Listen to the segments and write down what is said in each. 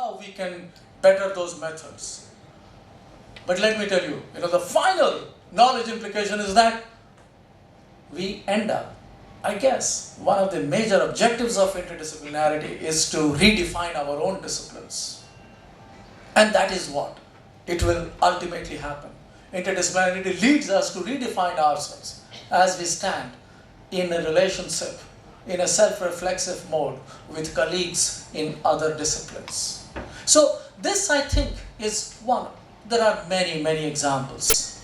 how we can better those methods. But let me tell you, the final knowledge implication is that we end up, I guess, one of the major objectives of interdisciplinarity is to redefine our own disciplines. And that is what it will ultimately happen. Interdisciplinarity leads us to redefine ourselves as we stand in a relationship, in a self-reflexive mode with colleagues in other disciplines. So this, I think, is one. There are many, many examples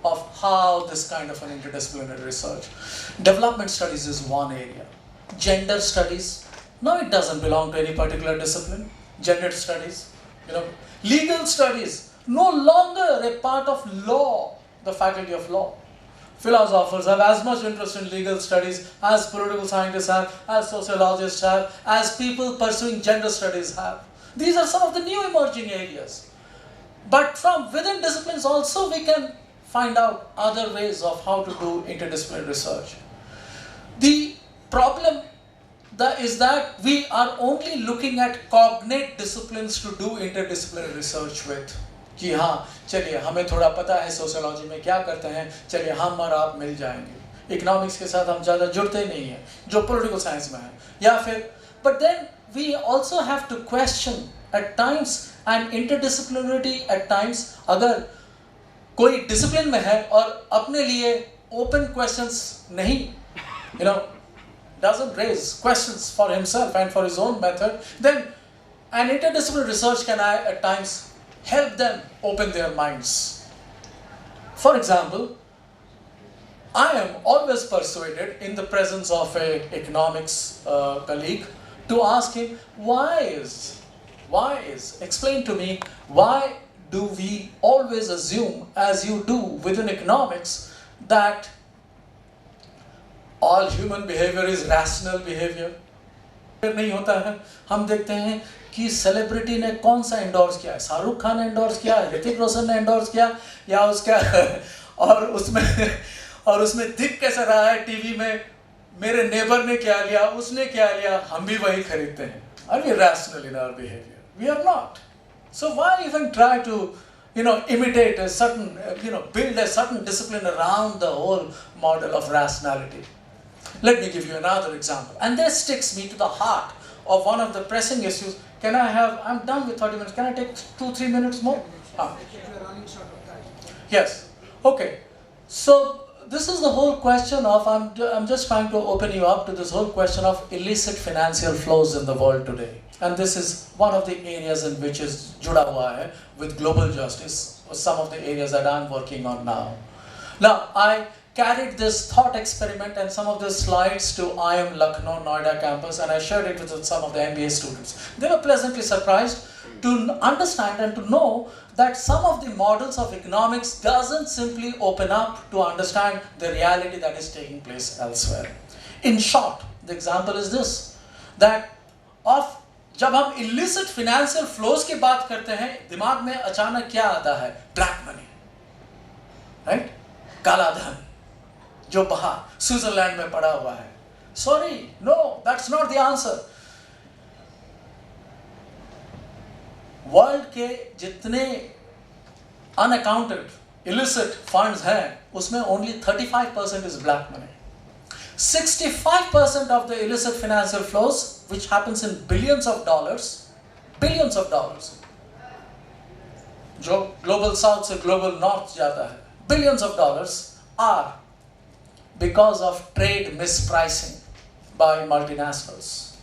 of how this kind of an interdisciplinary research. Development studies is one area. Gender studies, no, it doesn't belong to any particular discipline. Gender studies, legal studies, no longer a part of law, the faculty of law. Philosophers have as much interest in legal studies as political scientists have, as sociologists have, as people pursuing gender studies have. These are some of the new emerging areas. But from within disciplines also we can find out other ways of how to do interdisciplinary research. The problem is that we are only looking at cognate disciplines to do interdisciplinary research with. कि हाँ चलिए हमें थोड़ा पता है sociology में क्या करते हैं, चलिए हम और आप मिल जाएंगे. इकोनॉमिक्स के साथ हम ज़्यादा जुड़ते नहीं हैं जो पॉलिटिकल साइंस में है, या फिर but then we also have to question at times and interdisciplinarity at times. अगर कोई डिसिप्लिन में है और अपने लिए ओपन क्वेश्चंस नहीं doesn't raise questions for himself and for his own method, then an interdisciplinary research can at times help them open their minds. For example, I am always persuaded in the presence of an economics colleague to ask him, explain to me, why do we always assume, as you do within economics, that all human behavior is rational behavior? नहीं होता है. हम देखते हैं कि celebrity ने कौन सा एंडोर्स किया है, शाहरुख खान ने एंडोर्स किया, ऋतिक रोशन ने एंडोर्स किया, या उसका और उसमें दिख कैसा रहा है टीवी में, मेरे नेबर ने क्या लिया, उसने क्या लिया, हम भी वही खरीदते हैं. Are we rational in our behavior? We are not. So why even try to imitate a certain, build a certain discipline around the whole model of rationality? Let me give you another example. And this sticks me to the heart of one of the pressing issues. Can I have, I'm done with 30 minutes, can I take 2-3 minutes more? Yes. Okay. So this is the whole question of, I'm just trying to open you up to this whole question of illicit financial flows in the world today. And this is one of the areas in which is juda hua hai with global justice, some of the areas that I'm working on now. Now, I carried this thought experiment and some of the slides to IIM Lucknow, Noida campus, and I shared it with some of the MBA students. They were pleasantly surprised to understand and to know that some of the models of economics doesn't simply open up to understand the reality that is taking place elsewhere. In short, the example is this, that जब हम illicit financial flows की बात करते हैं, दिमाग में अचानक क्या आता है? Black money, right? काला धन जो बाहर स्विट्जरलैंड में पड़ा हुआ है. Sorry, no, that's not the answer. World के जितने unaccounted illicit funds हैं, उसमें only 35% is black money. 65% of the illicit financial flows, which happens in billions of dollars, जो global south से global north जाता है, billions of dollars are because of trade mispricing by multinationals.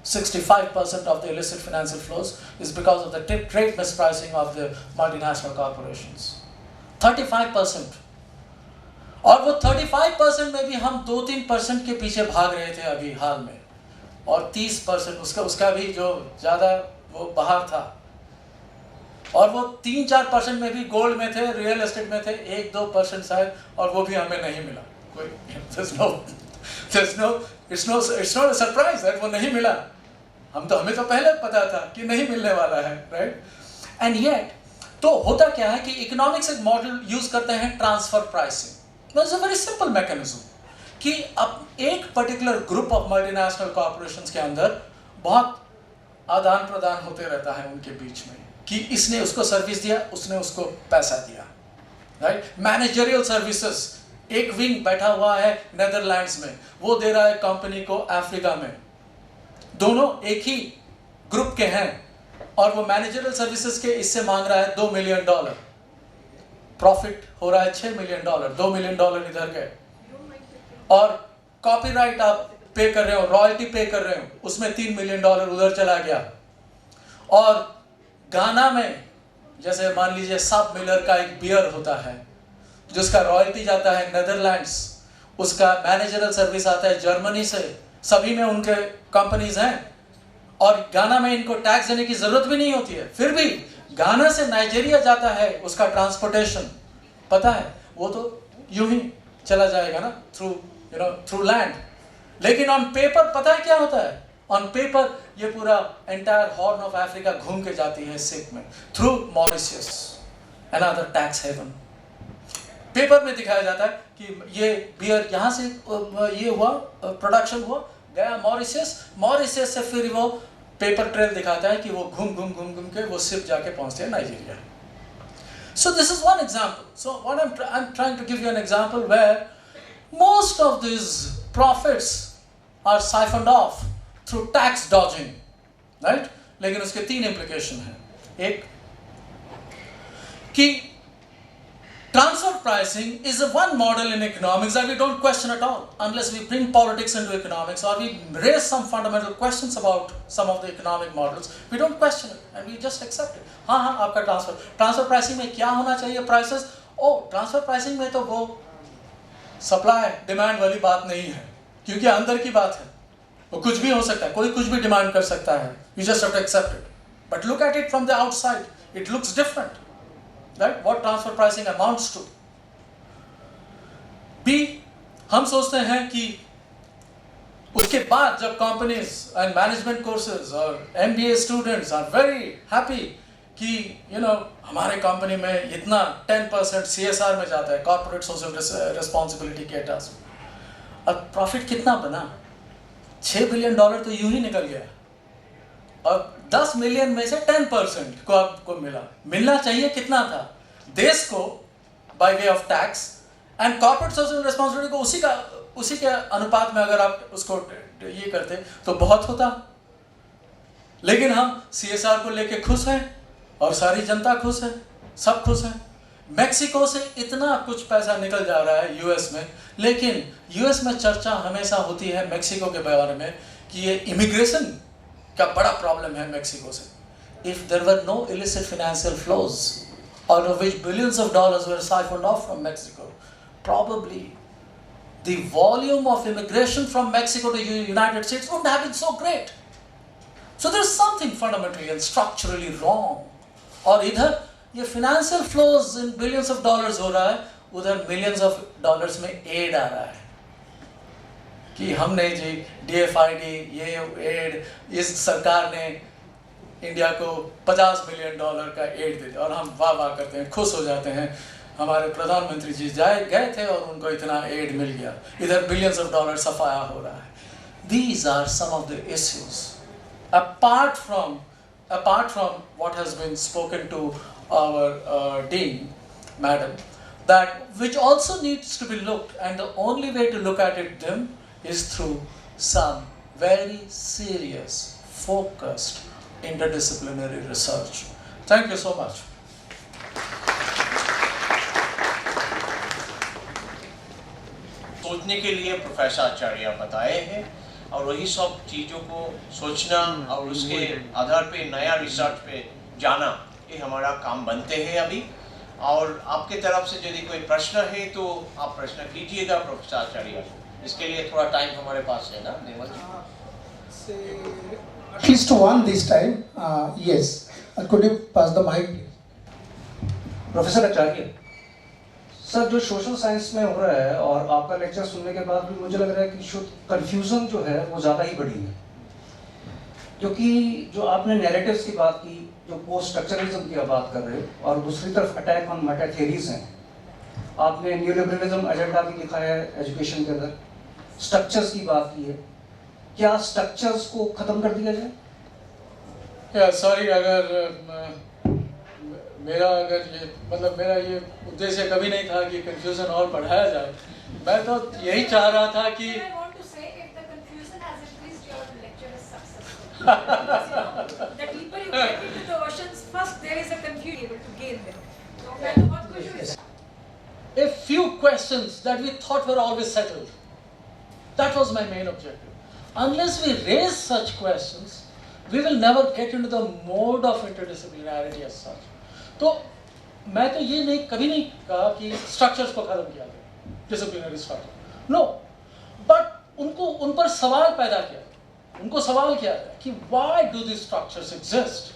65% of the illicit financial flows is because of the trade mispricing of the multinational corporations. 35%. और वो 35% में भी हम 2-3% के पीछे भाग रहे थे अभी हाल में, और 30% उसका भी जो ज़्यादा वो बाहर था, और वो 3-4% में भी गोल्ड में थे, रियल एस्टेट में थे, 1-2% शायद, और वो भी हमें नहीं मिला. It's not a surprise that वो नहीं मिला. हमें तो पहले पता था कि नहीं मिलने वाला है, right? And yet, तो होता क्या है कि इकोनॉमिक्स एक मॉडल यूज करते हैं transfer pricing. It's a very simple mechanism कि अब एक particular group of multinational corporations के अंदर बहुत आदान प्रदान होते रहता है उनके बीच में कि इसने उसको सर्विस दिया, उसने उसको पैसा दिया, राइट। मैनेजरियल सर्विसेज, एक विंग बैठा हुआ है नेदरलैंड्स में, वो दे रहा है कंपनी को अफ्रीका में, दोनों एक ही ग्रुप के हैं, और वो मैनेजरियल सर्विसेज के इससे मांग रहा है $2 मिलियन, प्रॉफिट हो रहा है $6 मिलियन, $2 मिलियन इधर गए, और कॉपीराइट आप पे कर रहे हो, रॉयल्टी पे कर रहे हो, उसमें $3 मिलियन उधर चला गया। और गाना में जैसे मान लीजिए सब मिलर का एक बियर होता है जिसका रॉयल्टी जाता है नेदरलैंड्स, उसका मैनेजरल सर्विस आता है जर्मनी से, सभी में उनके कंपनीज हैं, और गाना में इनको टैक्स देने की जरूरत भी नहीं होती है, फिर भी गाना से नाइजीरिया जाता है, उसका ट्रांसपोर्टेशन पता है वो तो यूं ही चला जाएगा ना, थ्रू लैंड। लेकिन ऑन पेपर पता है क्या होता है, ऑन पेपर ये पूरा एंटायर हॉर्न ऑफ अफ्रीका घूम के जाती है सिख में, through Mauritius, another tax haven. Paper में दिखाया जाता है कि ये बियर यहाँ से ये हुआ, प्रोडक्शन हुआ, गया मॉरिशियस से फिर वो पेपर ट्रेल दिखाता है कि वो घूम के वो सिर्फ जाके पहुंचते हैं Nigeria. So this is one example. So what I'm trying to give you an example where most of these profits are siphoned off through tax dodging, right? लेकिन उसके 3 implication हैं। एक कि transfer pricing is one model in economics that we don't question at all unless we bring politics into economics or we raise some fundamental questions about some of the economic models. We don't question it and we just accept it. हाँ आपका transfer pricing में क्या होना चाहिए prices? transfer pricing में तो वो supply demand वाली बात नहीं है, क्योंकि अंदर की बात है, वो कुछ भी हो सकता है, कोई कुछ भी डिमांड कर सकता है, you just have to accept it. But look at it from the outside, it looks different. Right? What transfer pricing amounts to? B, हम सोचते हैं कि उसके बाद जब companies and management courses और MBA students are very happy कि हमारे कंपनी में इतना 10% CSR में जाता है, corporate social responsibility के टर्म्स में, और प्रॉफिट कितना बना, $6 बिलियन तो यूं ही निकल गया, और 10 मिलियन में से 10% को आपको मिलना चाहिए कितना था देश को by way of tax and corporate social responsibility को उसी के अनुपात में अगर आप उसको ये करते तो बहुत होता। लेकिन हम CSR को लेके खुश हैं और सारी जनता खुश है, सब खुश हैं। मैक्सिको से इतना कुछ पैसा निकल जा रहा है यूएस में, लेकिन यूएस में चर्चा हमेशा होती है मैक्सिको के बारे में कि ये इमिग्रेशन का बड़ा प्रॉब्लम है मैक्सिको से। If there were no illicit financial flows out of which billions of dollars were siphoned off from Mexico, probably the volume of immigration from Mexico to the United States wouldn't have been so great. So there's something fundamentally and structurally wrong. और इधर ये financial flows in billions of dollars हो रहा है, उधर millions of dollars में aid आ रहा है कि हमने जी DFID ये एड, इस सरकार ने इंडिया को $50 मिलियन का एड दे दिया, और हम वाह वाह करते हैं, खुश हो जाते हैं, हमारे प्रधानमंत्री जी गए थे और उनको इतना एड मिल गया, इधर बिलियंस ऑफ डॉलर सफाया हो रहा है। These are some of the issues apart from what has been spoken to our dean madam, that which also needs to be looked, and the only way to look at it then is through some very serious, focused, interdisciplinary research. Thank you so much. सोचने के लिए professor आचार्य बताए हैं, और वही सब चीज़ों को सोचना और उसके आधार पे नया रिसर्च पे जाना, ये हमारा काम बनते हैं अभी। और आपके तरफ से यदि कोई प्रश्न है तो आप प्रश्न कीजिएगा प्रोफेसर आचार्य, इसके लिए थोड़ा टाइम हमारे पास है ना निर्मल जी? At least one this time. Yes. Could you pass the mic? Professor Acharya sir, जो सोशल साइंस में हो रहा है और आपका लेक्चर सुनने के बाद भी मुझे लग रहा है कि कंफ्यूजन जो है वो ज़्यादा ही बड़ी है, क्योंकि जो आपने नैरेटिव्स की बात की, जो पोस्ट स्ट्रक्चरलिज्म की बात कर रहे हो, और दूसरी तरफ अटैक ऑन मेटा थियरीज हैं। आपने न्यू लिबरलिज्म एजेंडा भी लिखा है एजुकेशन के अंदर, स्ट्रक्चर्स की बात की है। क्या स्ट्रक्चर्स को ख़त्म कर दिया जाए? या सॉरी अगर मेरा ये उद्देश्य कभी नहीं था कि कंफ्यूजन और बढ़ाया जाए. मैं तो यही चाह रहा था कि I want to say if the confusion has increased, your lecture is successful. The deeper you get into the oceans, first there is a confusion able to gain them. So मैं तो बहुत खुश हूँ. a few questions that we thought were always settled. That was my main objective. Unless we raise such questions, we will never get into the mode of interdisciplinarity as such. तो मैं तो ये नहीं कभी नहीं कहा कि structures को खत्म किया जाए, disciplinary structure. No, but उन पर सवाल पैदा किया, उनको सवाल किया जाए कि why do these structures exist?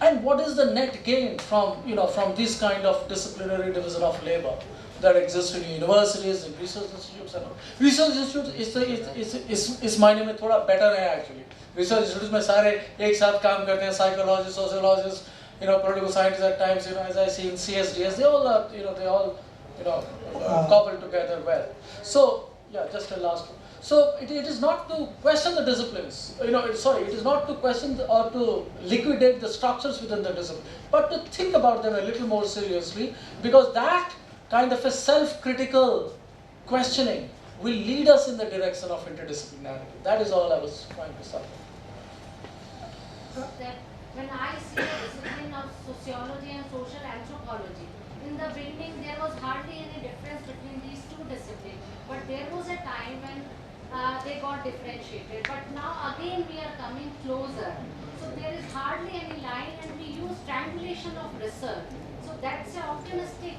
And what is the net gain from this kind of disciplinary division of labor that exists in universities and research institutes and all? Research institutes इस मायने में थोड़ा better है actually. Research institutes में सारे एक साथ काम करते हैं, psychologists, sociologists, political scientists at times, as I see in CSDS, they all are, coupled together well. So yeah, just a last one. So it is not to question the disciplines, it is not to question or to liquidate the structures within the discipline, but to think about them a little more seriously, because that kind of a self-critical questioning will lead us in the direction of interdisciplinarity. That is all I was trying to say. That when I see the discipline of sociology and social anthropology, in the beginning there was hardly any difference between these two disciplines, but there was a time when they got differentiated, but now again we are coming closer. So there is hardly any line and we use triangulation of research. So that's an optimistic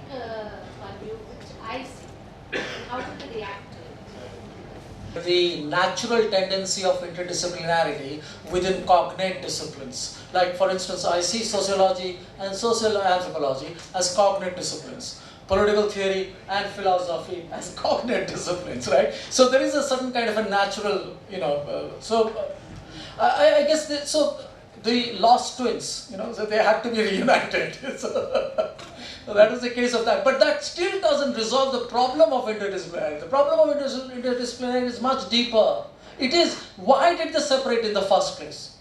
view which I see. How do we react to it? The natural tendency of interdisciplinarity within cognate disciplines. Like for instance, I see sociology and social anthropology as cognate disciplines. Political theory and philosophy as cognate disciplines, right? So there is a certain kind of a natural, I guess, the lost twins, so they had to be reunited. So that is the case of that. But that still doesn't resolve the problem of interdisciplinarity. The problem of interdisciplinarity is much deeper. It is, why did they separate in the first place?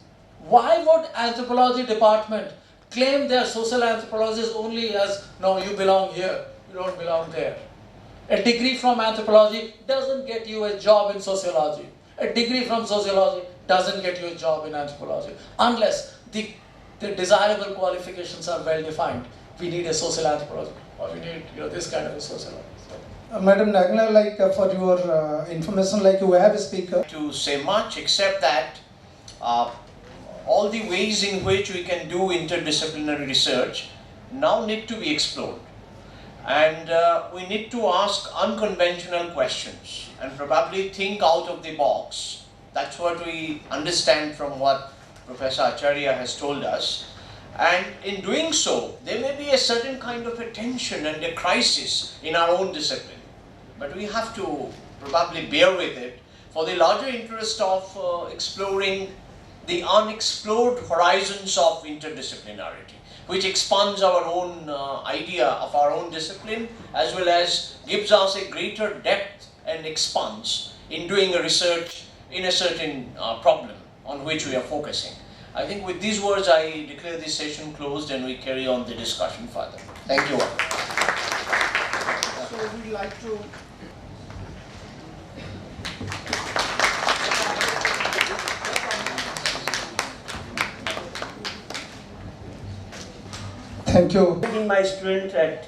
Why would anthropology department claim their social anthropologists only as, no, you belong here, you don't belong there? A degree from anthropology doesn't get you a job in sociology. A degree from sociology doesn't get you a job in anthropology. Unless the desirable qualifications are well defined. We need a social anthropology, or we need this kind of a sociology. Madam Nagna, for your information, you have a speaker. To say much except that all the ways in which we can do interdisciplinary research now need to be explored. And we need to ask unconventional questions and probably think out of the box. That's what we understand from what Professor Acharya has told us. And in doing so, there may be a certain kind of a tension and a crisis in our own discipline. But we have to probably bear with it for the larger interest of exploring the unexplored horizons of interdisciplinarity, which expands our own idea of our own discipline, as well as gives us a greater depth and expanse in doing a research in a certain problem on which we are focusing. I think with these words I declare this session closed and we carry on the discussion further. Thank you all. So we'd like to thank you. Being my student at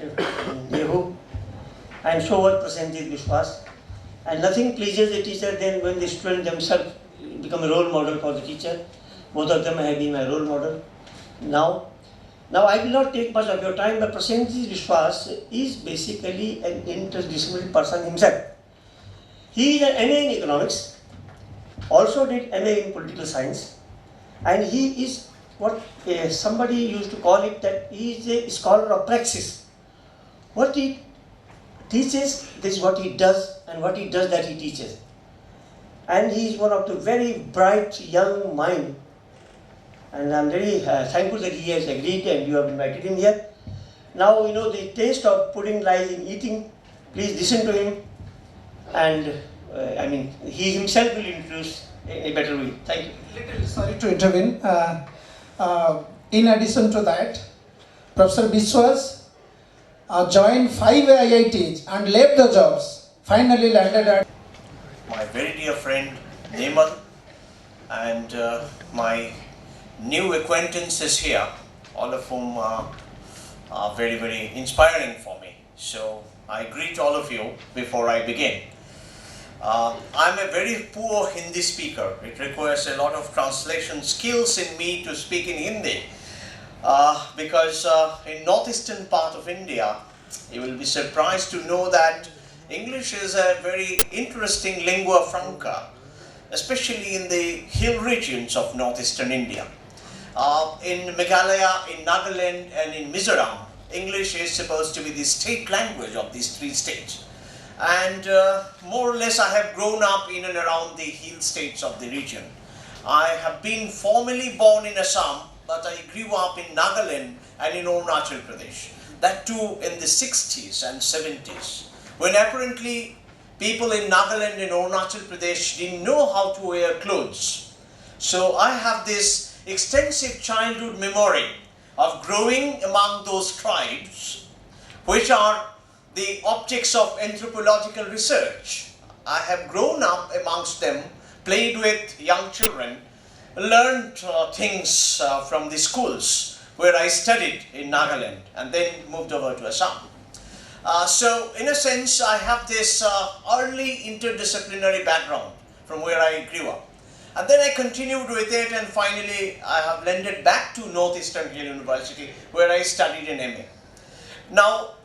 Nehu, I am sure Prasenjit Vishwas, and nothing pleases a teacher than when the student themselves become a role model for the teacher. Both of them have been my role model. Now I will not take much of your time, but Prasenjit Vishwas is basically an interdisciplinary person himself. He is an MA in economics, also did MA in political science, and he is what somebody used to call it that he is a scholar of praxis. What he teaches, this is what he does, and what he does that he teaches. And he is one of the very bright young mind. And I am very thankful that he has agreed and you have invited him here. Now the taste of pudding lies in eating. Please listen to him, and he himself will introduce in a better way. Thank you. Little sorry to intervene. in addition to that, Professor Biswas joined 5 IITs and left the jobs, finally landed at My very dear friend Nemal and my new acquaintances here, all of whom are very, very inspiring for me. So I greet all of you before I begin. I'm a very poor Hindi speaker. It requires a lot of translation skills in me to speak in Hindi. Because in northeastern part of India, you will be surprised to know that English is a very interesting lingua franca, especially in the hill regions of northeastern India. In Meghalaya, in Nagaland and in Mizoram, English is supposed to be the state language of these 3 states. And more or less I have grown up in and around the hill states of the region. I have been formally born in Assam, but I grew up in Nagaland and in Arunachal Pradesh. That too in the 60s and 70s, when apparently people in Nagaland and Arunachal Pradesh didn't know how to wear clothes. So I have this extensive childhood memory of growing among those tribes, which are the objects of anthropological research. I have grown up amongst them, played with young children, learned things from the schools where I studied in Nagaland and then moved over to Assam. So in a sense, I have this early interdisciplinary background from where I grew up. And then I continued with it, and finally I have landed back to Northeastern Hill University where I studied in MA. Now,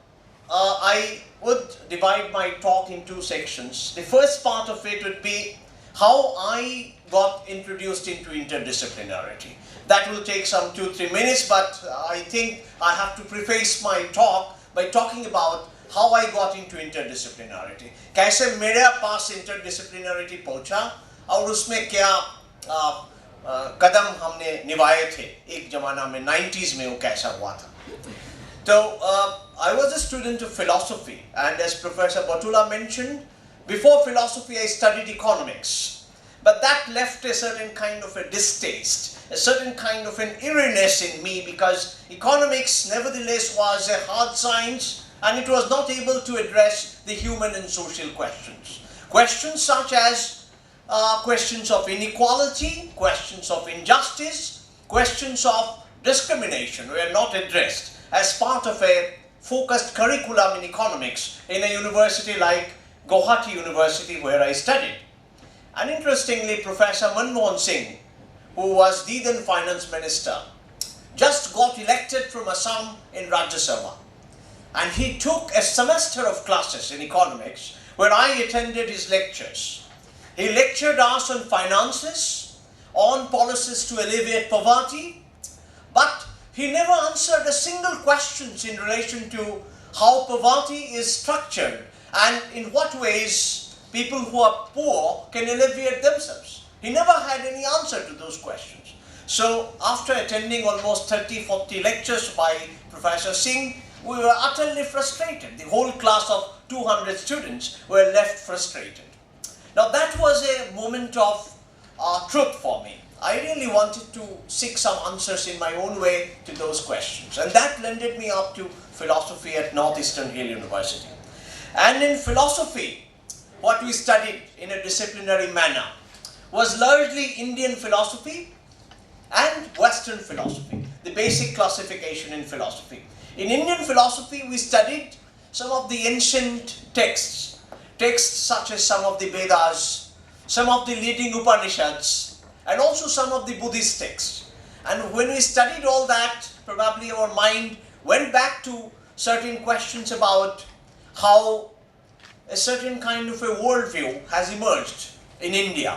I would divide my talk in 2 sections. The first part of it would be how I got introduced into interdisciplinarity. That will take some 2-3 minutes, but I think I have to preface my talk by talking about how I got into interdisciplinarity. कैसे मेरे पास interdisciplinarity पहुंचा और उसमें क्या कदम हमने निभाए थे एक जमाना में 90s में वो कैसा हुआ था. So I was a student of philosophy, and as Professor Batula mentioned, before philosophy I studied economics. But that left a certain kind of a distaste, a certain kind of an eeriness in me, because economics nevertheless was a hard science and it was not able to address the human and social questions. Questions such as questions of inequality, questions of injustice, questions of discrimination were not addressed as part of a focused curriculum in economics in a university like Guwahati University where I studied. And interestingly, Professor Manmohan Singh, who was the then finance minister, just got elected from Assam in Rajya Sabha. And he took a semester of classes in economics where I attended his lectures. He lectured us on finances, on policies to alleviate poverty, but he never answered a single question in relation to how poverty is structured and in what ways people who are poor can alleviate themselves. He never had any answer to those questions. So after attending almost 30-40 lectures by Professor Singh, we were utterly frustrated. The whole class of 200 students were left frustrated. Now that was a moment of truth for me. I really wanted to seek some answers in my own way to those questions, and that lended me up to philosophy at Northeastern Hill University. And in philosophy, what we studied in a disciplinary manner was largely Indian philosophy and Western philosophy, the basic classification in philosophy. In Indian philosophy, we studied some of the ancient texts such as some of the Vedas, some of the leading Upanishads, and also some of the Buddhist texts. And when we studied all that, probably our mind went back to certain questions about how a certain kind of a worldview has emerged in India.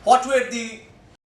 What were the